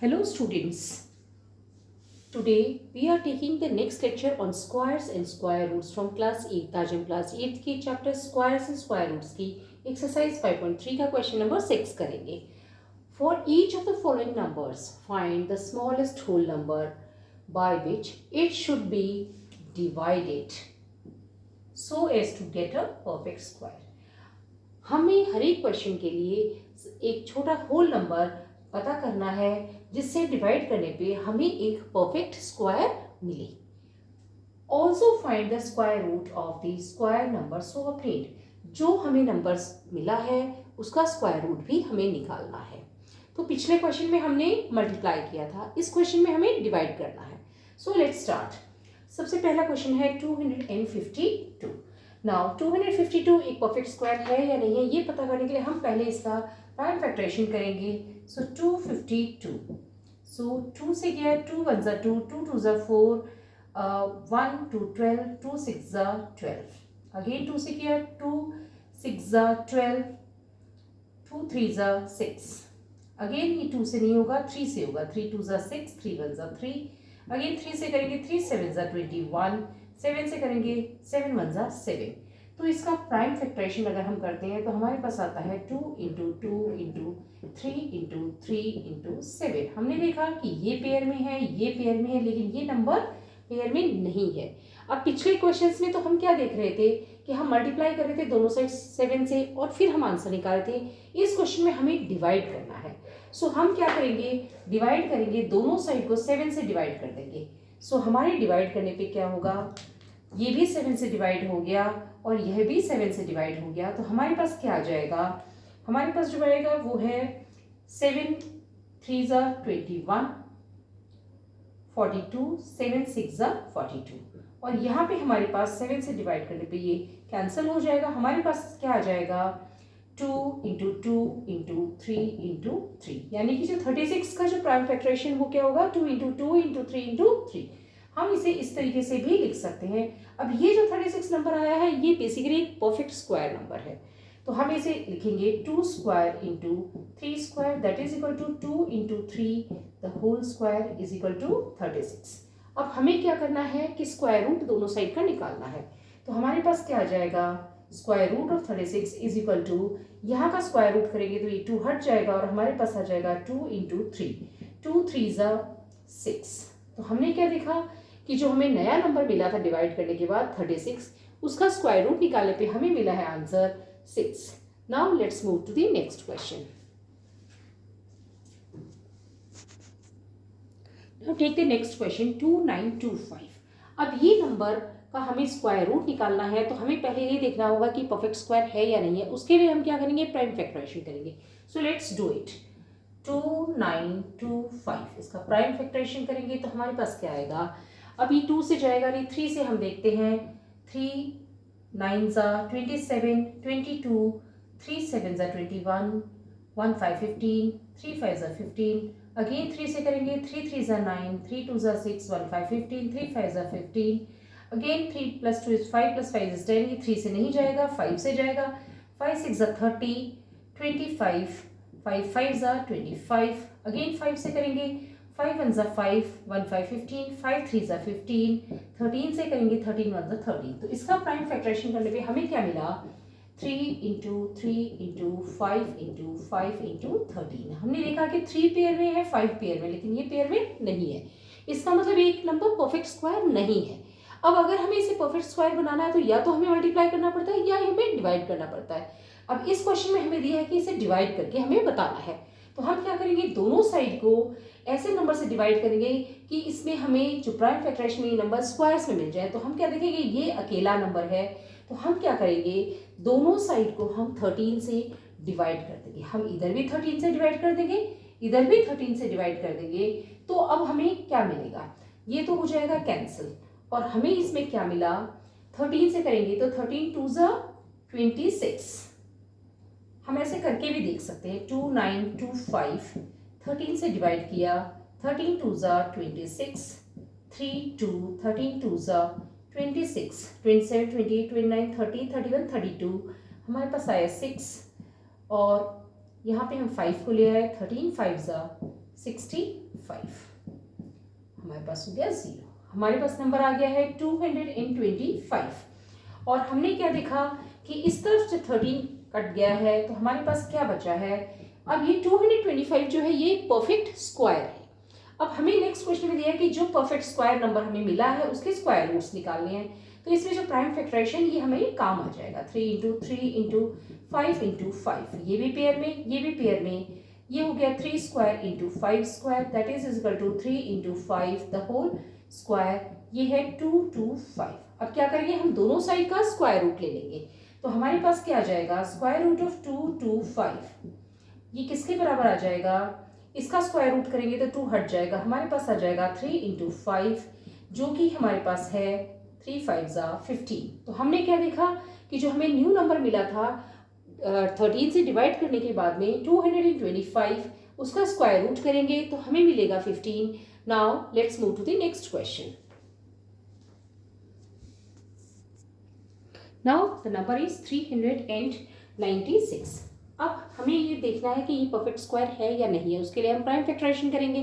Hello students, today we are taking the next lecture on squares and square roots from class 8 आज हम class 8 की chapter squares and square roots की exercise 5.3 का question number 6 करेंगे. For each of the following numbers, find the smallest whole number by which it should be divided so as to get a perfect square. हमें हर एक question के लिए एक छोटा whole number पता करना है जिससे डिवाइड करने पे हमें एक परफेक्ट स्क्वायर मिले. Also find the square root of the square number so obtained. जो हमें नंबर्स मिला है उसका स्क्वायर रूट भी हमें निकालना है. तो पिछले क्वेश्चन में हमने मल्टीप्लाई किया था, इस क्वेश्चन में हमें डिवाइड करना है. So let's start. सबसे पहला क्वेश्चन है 252. नाउ 252 एक परफेक्ट स्क्वायर है या नहीं है ये पता करने के लिए हम पहले इसका प्राइम फैक्टराइजेशन करेंगे. सो 252. सो 2 से क्या है, 2 1 2, 2 2 4, 1 2 12, 2 6 12. अगेन 2 से क्या है, 2 6 12, 2 3 6. अगेन ये 2 से नहीं होगा, 3 से होगा. 3 2 6, 3 1 3. अगेन 3 से करेंगे, 3 7 21. 7 से करेंगे, 7 1 7. तो इसका प्राइम फैक्टराइजेशन अगर हम करते हैं तो हमारे पास आता है 2 इंटू 2 इंटू 3 इंटू 3 इंटू 7. हमने देखा कि ये पेयर में है, ये पेयर में है, लेकिन ये नंबर पेयर में नहीं है. अब पिछले क्वेश्चंस में तो हम क्या देख रहे थे कि हम मल्टीप्लाई कर रहे थे दोनों साइड 7 से और फिर हम आंसर निकाल रहे थे. इस क्वेश्चन में हमें डिवाइड करना है. सो हम क्या करेंगे, डिवाइड करेंगे, दोनों साइड को 7 से डिवाइड कर देंगे. सो हमारे डिवाइड करने पे क्या होगा, ये भी 7 से डिवाइड हो गया और यह भी 7 से डिवाइड हो गया. तो हमारे पास क्या आ जाएगा, हमारे पास जो आएगा वो है 7 3 21, 42, 7 6 42. और यहाँ पे हमारे पास 7 से डिवाइड करने पे ये कैंसिल हो जाएगा. हमारे पास क्या आ जाएगा, 2 इंटू 2 इंटू 3 इंटू 3. यानी कि जो 36 का जो प्राइम फैक्टराइजेशन वो क्या होगा, 2 इंटू 2 इंटू 3 इंटू 3. हम इसे इस तरीके से भी लिख सकते हैं. अब ये जो 36 नंबर आया है ये बेसिकली एक परफेक्ट स्क्वायर नंबर है. तो हम इसे लिखेंगे 2 square into 3 square that is equal to 2 into 3 the whole square is equal to 36. अब हमें क्या करना है कि स्क्वायर रूट दोनों साइड का निकालना है. तो हमारे पास क्या आ जाएगा, square root of 36 is equal to, यहाँ का स्क्वायर रूट करेंगे तो ये 2 हट जाएगा और हमारे पास आ जाएगा 2 इंटू 3. 2 3 6. तो हमने क्या देखा कि जो हमें नया नंबर मिला था डिवाइड करने के बाद 36, उसका स्क्वायर रूट निकालने पे हमें मिला है answer 6. Now let's move to the next question. Now take the next question 2925. अब ये नंबर का हमें स्क्वायर रूट निकालना है तो हमें पहले ये देखना होगा कि परफेक्ट स्क्वायर है या नहीं है. उसके लिए हम क्या करेंगे, प्राइम फैक्टराइजेशन करेंगे. So let's do it. 2925 इसका प्राइम फैक्टराइजेशन करेंगे तो हमारे पास क्या आएगा, अभी 2 से जाएगा नहीं, 3 से हम देखते हैं. 3 9 27, 22, 3 7 21, 1 5 15, 3 5 15. अगेन 3 से करेंगे, 3 3 9, 3 2 6, 1 5 15, 3 5 15. Again 3 plus 2 is 5 plus 5 is 10. ये 3 से नहीं जाएगा, 5 से जाएगा. 5 6 30, 25, 5 5 25. अगेन 5 से करेंगे, 5 1 5, 1 5 15, 5 3 15. 13 से करेंगे, 13 1 13. तो इसका प्राइम फैक्टराइजेशन करने पे हमें क्या मिला, 3 इंटू 3 इंटू 5 इंटू 5 इंटू 13. हमने देखा कि 3 पेयर में है, 5 पेयर में, लेकिन ये पेयर में नहीं है. इसका मतलब एक नंबर परफेक्ट स्क्वायर नहीं है. अब अगर हमें इसे परफेक्ट स्क्वायर बनाना है तो या तो हमें मल्टीप्लाई करना पड़ता है या हमें डिवाइड करना पड़ता है. अब इस क्वेश्चन में हमें दिया है कि इसे डिवाइड करके हमें बताना है. तो हम क्या करेंगे, दोनों साइड को ऐसे नंबर से डिवाइड करेंगे कि इसमें हमें जो प्राइम फैक्टराइजेशन में ये नंबर स्क्वायर्स में मिल जाए. तो हम क्या देखेंगे, ये अकेला नंबर है तो हम क्या करेंगे, दोनों साइड को हम 13 से डिवाइड कर देंगे. हम इधर भी 13 से डिवाइड कर देंगे, इधर भी 13 से डिवाइड कर देंगे. तो अब हमें क्या मिलेगा, ये तो हो जाएगा कैंसिल. और हमें इसमें क्या मिला, 13 से करेंगे तो 13 2 26. हम ऐसे करके भी देख सकते हैं. 2925 13 से डिवाइड किया, 13 2 26, 3 2, 13 2 26, 27 28 29 30 31 32. हमारे पास आया 6 और यहाँ पे हम 5 को ले आए. 13 5 65. हमारे पास हो गया 0। हमारे पास नंबर आ गया है 225। और हमने क्या देखा कि इस तरफ से 13 कट गया है, तो हमारे पास क्या बचा है, अब ये 225 जो है ये परफेक्ट स्क्वायर है। अब हमें नेक्स्ट क्वेश्चन में दिया है कि जो परफेक्ट स्क्वायर नंबर हमें मिला है उसके स्क्वायर रूट्स निकालने हैं। तो इसमें जो प्राइम फैक्टराइजेशन ये हमें काम आ जाएगा, 3 इंटू 3 इंटू 5 इंटू 5, ये भी पेयर में, ये भी पेयर में, ये हो गया 3 square into 5 square, that is equal to 3 into 5 the whole square, ये है 225। अब क्या करेंगे, हम दोनों साइड का स्क्वायर रूट ले लेंगे। तो हमारे पास क्या आ जाएगा, स्क्वायर रूट ऑफ 225 ये किसके बराबर आ जाएगा, इसका स्क्वायर रूट करेंगे तो 2 हट जाएगा, हमारे पास आ जाएगा 3 इंटू 5 जो कि हमारे पास है 3 5 15। तो हमने क्या देखा कि जो हमें न्यू नंबर मिला था 13 से डिवाइड करने के बाद में 225, उसका स्क्वायर रूट करेंगे तो हमें मिलेगा 15। Now let's move to the next question. Now the number is 396। अब हमें ये देखना है कि ये परफेक्ट स्क्वायर है या नहीं है, उसके लिए हम प्राइम फैक्टराइजेशन करेंगे।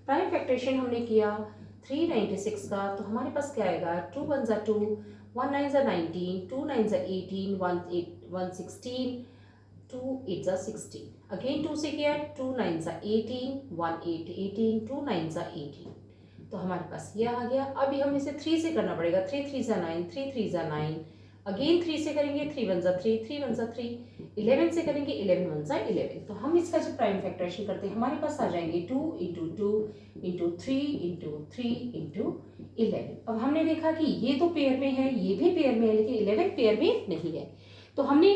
प्राइम फैक्टराइजेशन हमने किया 396 का, तो हमारे पास क्या आएगा, 2 1 ज़ा 2, 1 9 ज़ा 19, 2 9 ज़ा 18, 1 16, 2 8 ज़ा 16, अगेन 2 से किया, 2 9 ज़ा 18, 1 8 18, 2 9 ज़ा 18, तो हमारे पास ये आ गया। अभी हम इसे 3 से करना पड़ेगा, 3 3 ज़ा 9, 3 3 ज़ा 9, अगेन 3 से करेंगे, 3 1 ज़ा 3, 3 1 ज़ा 3, 11 से करेंगे, 11 1 ज़ा 11। तो हम इसका जो प्राइम फैक्टराइजेशन करते हैं हमारे पास आ जाएंगे 2 इंटू 2 इंटू 3 इंटू 3 इंटू 11। अब हमने देखा कि ये तो पेयर में है, ये भी पेयर में है, लेकिन 11 पेयर में नहीं है। तो हमने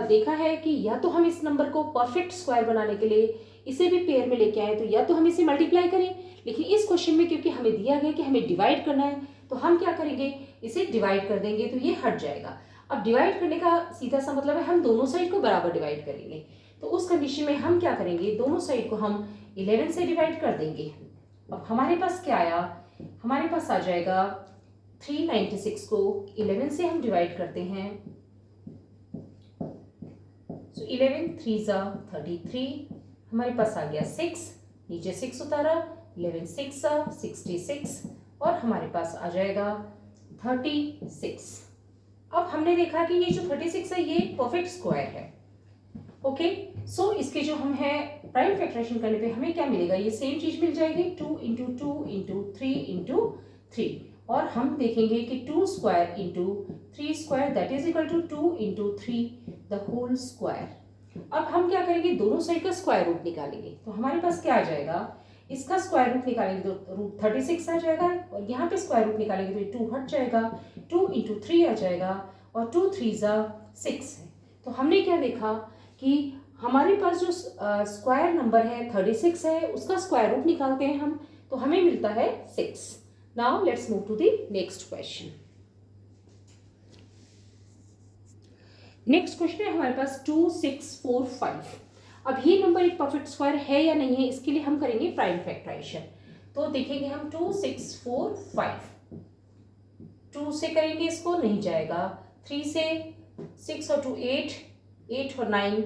देखा है कि या तो हम इस नंबर को परफेक्ट स्क्वायर बनाने के लिए इसे भी पेयर में लेके आए, तो या तो हम इसे मल्टीप्लाई करें, लेकिन इस क्वेश्चन में क्योंकि हमें दिया गया कि हमें डिवाइड करना है, तो हम क्या करेंगे, इसे डिवाइड कर देंगे, तो ये हट जाएगा। अब डिवाइड करने का सीधा सा मतलब है हम दोनों साइड को बराबर डिवाइड करेंगे। तो उस कंडीशन में हम क्या करेंगे, दोनों साइड को हम 11 से डिवाइड कर देंगे। अब हमारे पास क्या आया, हमारे पास आ जाएगा 396 को 11 से हम डिवाइड करते हैं, सो 11 3 ज़ा 33, हमारे पास आ गया 6, नीचे 6 उतारा, 11 6 ज़ा 66, और हमारे पास आ जाएगा 36। अब हमने देखा कि ये जो 36 है ये परफेक्ट स्क्वायर है। ओके, सो इसके जो हम है प्राइम फैक्टराइजेशन करने पे हमें क्या मिलेगा, ये सेम चीज मिल जाएगी, 2 इंटू 2 इंटू 3 इंटू 3, और हम देखेंगे कि 2 square into 3 square that is equal to 2 into 3 the whole square. अब हम क्या करेंगे, दोनों साइड का स्क्वायर रूट निकालेंगे। तो हमारे पास क्या आ जाएगा, इसका स्क्वायर रूट निकालेंगे तो रूट 36 आ जाएगा, और यहाँ पे स्क्वायर रूट निकालेंगे तो 2 हट जाएगा, 2 इंटू 3 आ जाएगा, और 2 3 ज़ा 6 है। तो हमने क्या देखा कि हमारे पास जो स्क्वायर नंबर है 36 है, उसका स्क्वायर रूट निकालते हैं हम, तो हमें मिलता है 6। Now let's move to the next question. Next question है हमारे पास 2 6 4 5। अब ये नंबर एक परफेक्ट स्क्वायर है या नहीं है, इसके लिए हम करेंगे प्राइम फैक्टराइजेशन। तो देखेंगे हम 2 6 4 5, 2 से करेंगे इसको, नहीं जाएगा, 3 से 6 और 2 8, 8 और 9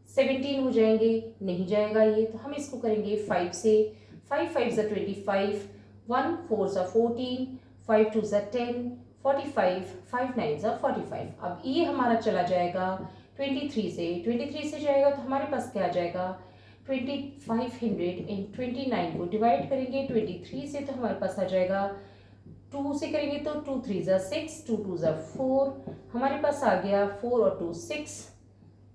17 हो जाएंगे, नहीं जाएगा ये। तो हम इसको करेंगे 5 से, 5 5 ज़ा 25, 1 4 ज़ा 14, 5 2 ज़ा 10, 45, 5 9 ज़ा 45। अब ये हमारा चला जाएगा 23 से, 23 से जाएगा तो हमारे पास क्या आ जाएगा, 2529 को डिवाइड करेंगे 23 से, तो हमारे पास आ जाएगा 2 से करेंगे तो 2 3 ज़ा 6, 2 2 ज़ा 4, हमारे पास आ गया 4 और 2 6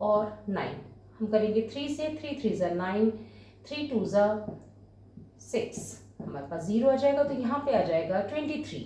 और 9। हम करेंगे 3 से, 3 3 ज़ा 9, 3 2 ज़ा 6, हमारे पास 0 आ जाएगा, तो यहाँ पे आ जाएगा 23।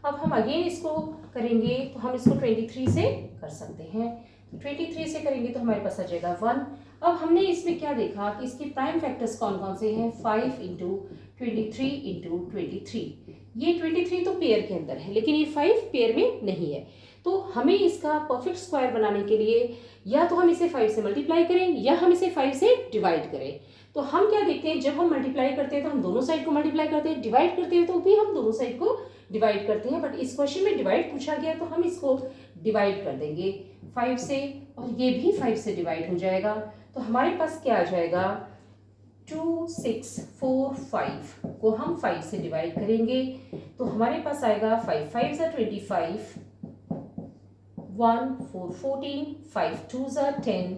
अब हम अगेन इसको करेंगे तो हम इसको 23 से कर सकते हैं, 23 से करेंगे तो हमारे पास आ जाएगा 1। अब हमने इसमें क्या देखा कि इसके प्राइम फैक्टर्स कौन कौन से हैं, 5 इंटू 23 इंटू 23, ये 23 तो पेयर के अंदर है, लेकिन ये 5 पेयर में नहीं है। तो हमें इसका परफेक्ट स्क्वायर बनाने के लिए या तो हम इसे 5 से मल्टीप्लाई करें या हम इसे 5 से डिवाइड करें। तो हम क्या देखते हैं, जब हम मल्टीप्लाई करते हैं तो हम दोनों साइड को मल्टीप्लाई करते हैं, डिवाइड करते हैं तो भी हम दोनों साइड को डिवाइड करते हैं, बट इस क्वेश्चन में डिवाइड पूछा गया तो हम इसको डिवाइड कर देंगे 5 से, और ये भी 5 से डिवाइड हो जाएगा। तो हमारे पास क्या आ जाएगा, 2 6 4 5 को हम 5 से डिवाइड करेंगे तो हमारे पास आएगा 5 5 ज़ा 25, 1 4 14, 5 2 ज़ा 10,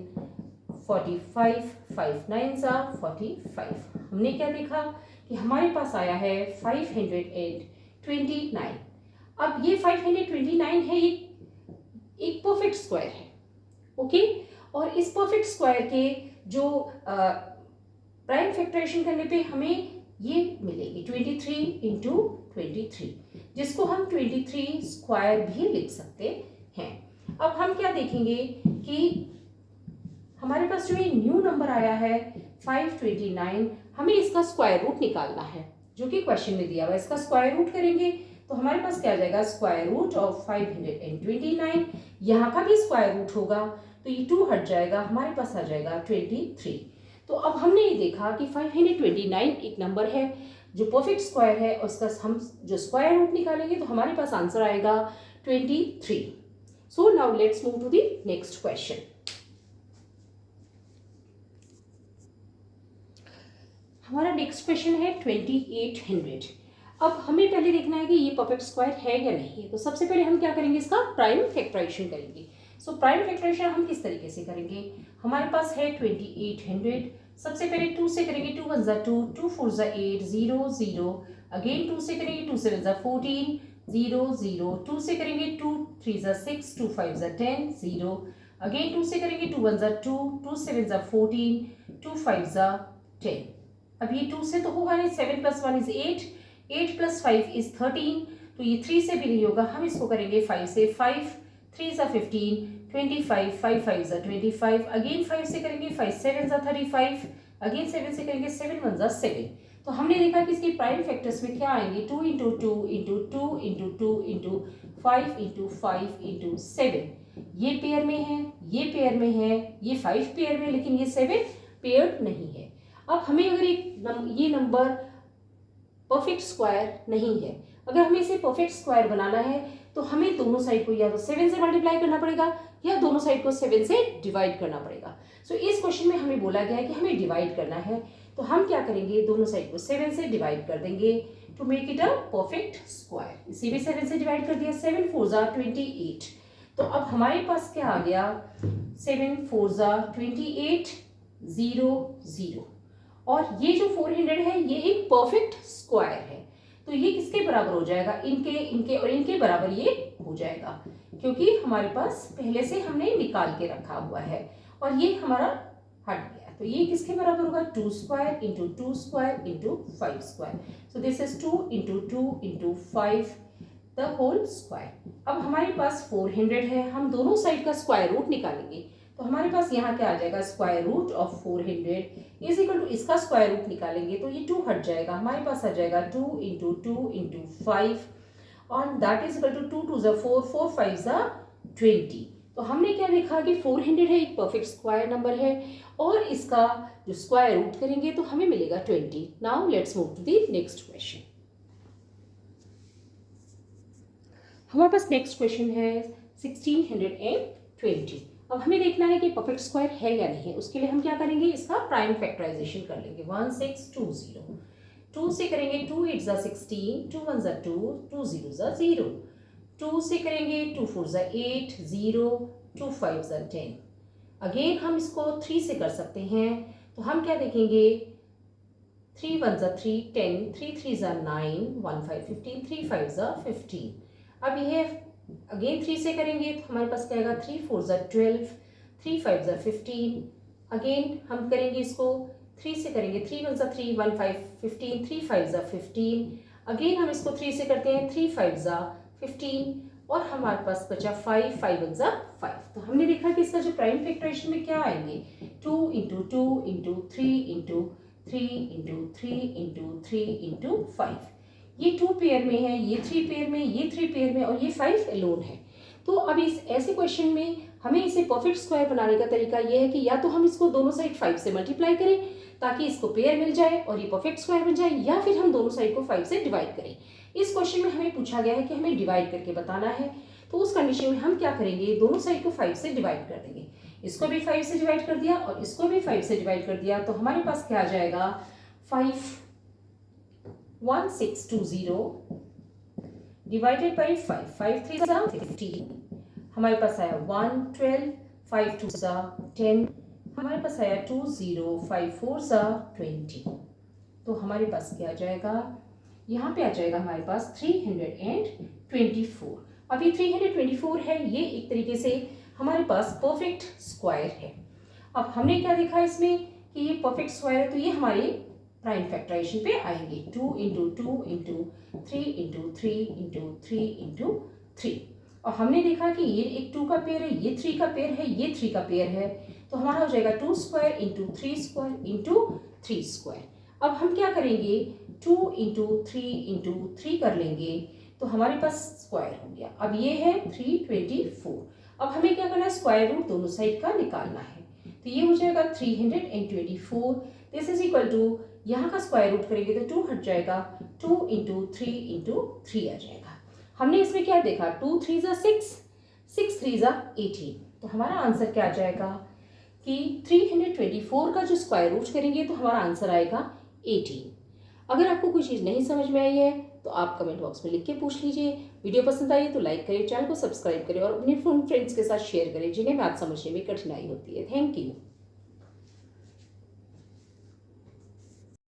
45, 5 9 ज़ा 45। हमने क्या देखा कि हमारे पास आया है 529। अब ये 529 है, एक परफेक्ट स्क्वायर है, ओके। और इस परफेक्ट स्क्वायर के जो प्राइम फैक्टराइजेशन करने पे हमें ये मिलेगी 23 इंटू 23, जिसको हम 23 स्क्वायर भी लिख सकते हैं। अब हम क्या देखेंगे कि हमारे पास जो ये न्यू नंबर आया है 529, हमें इसका स्क्वायर रूट निकालना है, जो कि क्वेश्चन में दिया हुआ है। इसका स्क्वायर रूट करेंगे तो हमारे पास क्या आ जाएगा, स्क्वायर रूट ऑफ 529। यहाँ का भी स्क्वायर रूट होगा तो ये 2 हट जाएगा, हमारे पास आ जाएगा 23। तो अब हमने ये देखा कि 529 एक नंबर है जो परफेक्ट स्क्वायर है, और उसका हम जो स्क्वायर रूट निकालेंगे तो हमारे पास आंसर आएगा 23। So now let's move to the next question. हमारा नेक्स्ट क्वेश्चन है 2800। अब हमें पहले देखना है कि ये परफेक्ट स्क्वायर है या नहीं है। तो सबसे पहले हम क्या करेंगे, इसका प्राइम फैक्टराइजेशन करेंगे। सो प्राइम फैक्टराइजेशन हम किस तरीके से करेंगे, हमारे पास है 2800। सबसे पहले 2 से करेंगे, 2 1 ज़ा 2, 2 4 ज़ा 8, 0 0। अगेन 2 से करेंगे, 2 7 ज़ा 14, 0 0। 2 से करेंगे, 2 3 ज़ा 6, 2 5 ज़ा 10, 0। अगेन 2 से करेंगे, 2 1 ज़ा 2, 2 7 ज़ा 14, 2 5 ज़ा 10। अब ये 2 से तो होगा नहीं, 7 + 1 = 8, 8 + 5 = 13। तो ये 3 से भी नहीं होगा, हम इसको करेंगे 5 से। 5 3 ज़ा 15, 25, 5 5 ज़ा 25। अगेन 5 से करेंगे, 5 7 ज़ा 35। अगेन 7 से करेंगे, 7 1 ज़ा 7। तो हमने देखा कि इसके प्राइम फैक्टर्स में क्या आएंगे, 2 × 2 × 2 × 2 × 5 × 5 × 7। ये पेयर में है, ये पेयर में है, ये 5 पेयर में, लेकिन ये 7 पेयर नहीं है। अब हमें अगर ये नंबर परफेक्ट स्क्वायर नहीं है, अगर हमें इसे परफेक्ट स्क्वायर बनाना है तो हमें दोनों साइड को या तो 7 से मल्टीप्लाई करना पड़ेगा या दोनों साइड को 7 से डिवाइड करना पड़ेगा। सो इस क्वेश्चन में हमें बोला गया है कि हमें डिवाइड करना है, तो हम क्या करेंगे, दोनों साइड को 7 से डिवाइड कर देंगे to make it a perfect square. इसी भी 7 से डिवाइड कर दिया, 7 4 ज़ा 28। तो अब हमारे पास क्या आ गया, 7 4 ज़ा 28, 0 0। और ये जो 400 है ये एक परफेक्ट स्क्वायर है, तो ये किसके बराबर हो जाएगा, इनके इनके और इनके बराबर ये हो जाएगा, क्योंकि हमारे पास पहले से हमने निकाल के रखा हुआ है और ये हमारा हट गया। तो ये किसके बराबर होगा, 2 square into 2 square into 5 square. So this is 2 × 2 × 5 the whole square. अब हमारे पास 400 है, हम दोनों साइड का स्क्वायर रूट निकालेंगे तो हमारे पास यहाँ क्या आ जाएगा, square root of 400 is equal to, इसका स्क्वायर रूट निकालेंगे तो ये 2 हट जाएगा, हमारे पास आ जाएगा 2 × 2 × 5 और दैट इज इक्वल टू 2 2 ज़ा 4, 4 5 ज़ा 20। तो हमने क्या देखा कि 400 है, एक परफेक्ट स्क्वायर नंबर है और इसका जो स्क्वायर रूट करेंगे तो हमें मिलेगा 20। Now let's move to the next question. हमारे पास नेक्स्ट क्वेश्चन है 1620। अब हमें देखना है कि परफेक्ट स्क्वायर है या नहीं है। उसके लिए हम क्या करेंगे, इसका प्राइम फैक्टराइजेशन कर लेंगे। 1620, 2 से करेंगे, 2 8 ज़ा 16, 2 1 ज़ा 2, 2 0 ज़ा 0। 2 से करेंगे, 2 4 ज़ा 8, 0, 2 5 ज़ा 10। अगेन हम इसको 3 से कर सकते हैं, तो हम क्या देखेंगे, 3 1 ज़ा 3, 10, 3 3 ज़ा 9, 1 5 15, 3 5 ज़ा 15। अब यह अगेन 3 से करेंगे तो हमारे पास क्या आएगा, 3 4 ज़ा 12, 3 5 ज़ा 15। अगेन हम करेंगे इसको 3 से करेंगे, 3 1 ज़ा 3, 1 5 15, 3 5 ज़ा 15। अगेन हम इसको 3 से करते हैं, 3 5 ज़ा 15 और हमारे पास बचा 5 5 1 ज़ा 5। तो हमने देखा कि इसका जो प्राइम फैक्टराइजेशन में क्या आएंगे, 2 × 2 × 3 × 3 × 3 × 3 × 5। ये 2 पेयर में है, ये 3 पेयर में, ये 3 पेयर में और ये 5 एलोन है। तो अब इस ऐसे क्वेश्चन में हमें इसे परफेक्ट स्क्वायर बनाने का तरीका ये है कि या तो हम इसको दोनों साइड 5 से मल्टीप्लाई करें ताकि इसको पेयर मिल जाए और ये परफेक्ट स्क्वायर बन जाए, या फिर हम दोनों साइड को 5 से डिवाइड करें। इस क्वेश्चन में हमें पूछा गया है कि हमें डिवाइड करके बताना है, तो उस कंडीशन में हम क्या करेंगे, दोनों साइड को 5 से डिवाइड कर देंगे। इसको भी 5 से डिवाइड कर दिया और इसको भी 5 से डिवाइड कर दिया, तो हमारे पास क्या आ जाएगा 51620 डिवाइडेड बाई 5, 5 3 जा 15, हमारे पास आया 112, 5 2 जा 10, हमारे पास आया 20, 5 4 जा 20। तो हमारे पास क्या आ जाएगा, यहाँ पे आ जाएगा हमारे पास 324। अब ये 324 है, ये एक तरीके से हमारे पास परफेक्ट स्क्वायर है। अब हमने क्या देखा इसमें कि ये परफेक्ट स्क्वायर है, तो ये हमारे प्राइम फैक्टराइजेशन पे आएंगे 2 into 2 into 3 into 3 into 3 into 3। और हमने देखा कि ये एक 2 का पेयर है, ये 3 का पेयर है, ये 3 का पेयर है, तो हमारा हो जाएगा 2 square into 3 square into 3 square. अब हम क्या करेंगे 2 इंटू 3 इंटू 3 कर लेंगे, तो हमारे पास स्क्वायर हो गया। अब ये है 324। अब हमें क्या करना है, स्क्वायर रूट दोनों साइड का निकालना है, तो ये हो जाएगा 324। दिस इज इक्वल टू, यहाँ का स्क्वायर रूट करेंगे तो 2 हट जाएगा, 2 इंटू 3 इंटू 3 आ जाएगा। हमने इसमें क्या देखा, 2 3 जा 6, 6 3 जा 18, तो हमारा आंसर क्या आ जाएगा कि 324 का जो स्क्वायर रूट करेंगे तो हमारा आंसर आएगा 18। अगर आपको कोई चीज़ नहीं समझ में आई है तो आप कमेंट बॉक्स में लिख के पूछ लीजिए। वीडियो पसंद आई है तो लाइक करें, चैनल को सब्सक्राइब करें और अपने फ्रेंड्स के साथ शेयर करें जिन्हें मैथ समझने में कठिनाई होती है। Thank you.